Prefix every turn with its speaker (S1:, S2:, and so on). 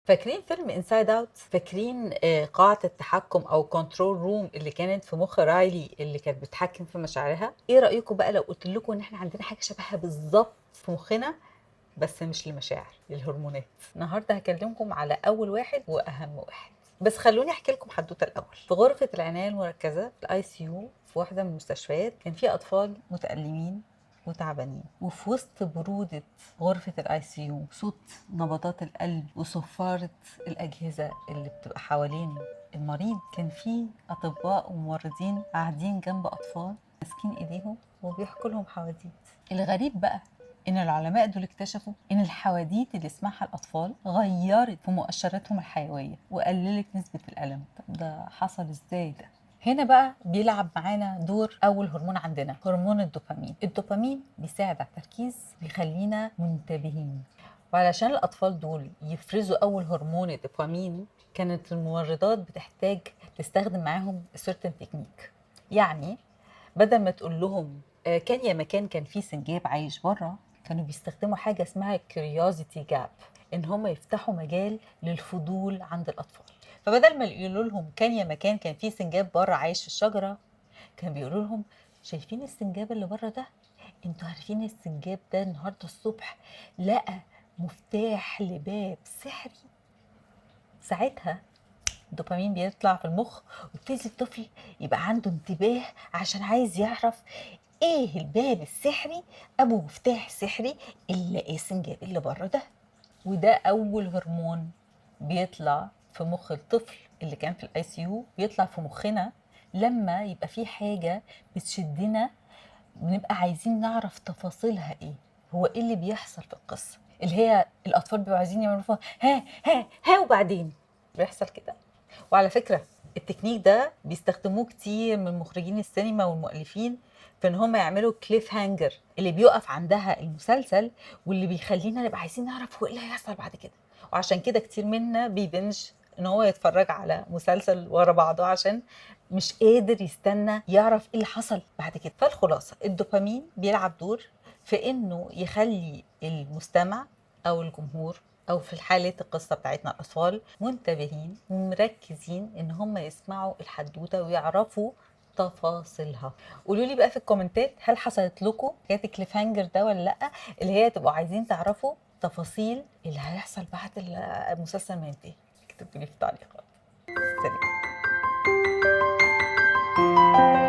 S1: فاكرين فيلم انسايد اوت؟ فاكرين قاعة التحكم او كنترول روم اللي كانت في مخ رايلي اللي كانت بتحكم في مشاعرها؟ ايه رأيكم بقى لو قلت لكم ان احنا عندنا حاجة شبهها بالظبط في مخنا، بس مش للمشاعر، للهرمونات؟ النهارده هكلمكم على اول واحد واهم واحد. بس خلوني احكي لكم حدوته الاول. في غرفة العناية المركزة في الاي سي يو في واحدة من المستشفيات كان في اطفال متألمين وتعبانين، وفي وسط برودة غرفة الاي سي يو صوت نبضات القلب وصفارة الأجهزة اللي بتبقى حوالين المريض، كان في أطباء وممرضين قاعدين جنب أطفال ماسكين إيديهم وبيحكوا لهم حواديت. الغريب بقى إن العلماء دول اكتشفوا إن الحواديت اللي يسمعها الأطفال غيرت في مؤشراتهم الحيوية وقللت نسبة الألم. طب ده حصل إزاي ده؟ هنا بقى بيلعب معانا دور أول هرمون عندنا، هرمون الدوبامين. الدوبامين بيساعد على التركيز، بيخلينا منتبهين. وعلشان الأطفال دول يفرزوا أول هرمون الدوبامين، كانت الممرضات بتحتاج تستخدم معاهم certain تكنيك. يعني بدل ما تقول لهم كان يا مكان كان في سنجاب عايش بره، كانوا بيستخدموا حاجة اسمها curiosity gap، إن هم يفتحوا مجال للفضول عند الأطفال. فبدل ما يقولوا لهم كان يا مكان كان في سنجاب بره عايش في الشجرة، كان بيقولوا لهم شايفين السنجاب اللي بره ده؟ انتوا عارفين السنجاب ده النهارده الصبح لقى مفتاح لباب سحري. ساعتها الدوبامين بيطلع في المخ ويبتدي الطفل يبقى عنده انتباه عشان عايز يعرف ايه الباب السحري ابو مفتاح سحري اللي لقاه السنجاب اللي بره ده. وده اول هرمون بيطلع في مخ الطفل اللي كان في الاي سي يو، بيطلع في مخنا لما يبقى في حاجه بتشدنا، بنبقى عايزين نعرف تفاصيلها ايه، هو ايه اللي بيحصل في القصه اللي هي الاطفال بيبقوا عايزين يعرفوا ها وبعدين بيحصل كده. وعلى فكره التكنيك ده بيستخدموه كتير من مخرجين السينما والمؤلفين في ان هم يعملوا كليف هانجر اللي بيقف عندها المسلسل، واللي بيخلينا نبقى عايزين نعرف هو ايه اللي هيحصل بعد كده. وعشان كده كتير منا بيبنج ان هو يتفرج على مسلسل ورا بعضه عشان مش قادر يستنى يعرف ايه اللي حصل بعد كده. فالخلاصة الدوبامين بيلعب دور في انه يخلي المستمع او الجمهور او في حالة القصة بتاعتنا الاطفال منتبهين ومركزين ان هم يسمعوا الحدوتة ويعرفوا تفاصيلها. قولوا لي بقى في الكومنتات هل حصلت لكم حكايه الكليف هانجر ده ولا لا، اللي هي تبقوا عايزين تعرفوا تفاصيل اللي هيحصل بعد المسلسل ما ينتهي. اكتبوا لي في التعليقات. سلام.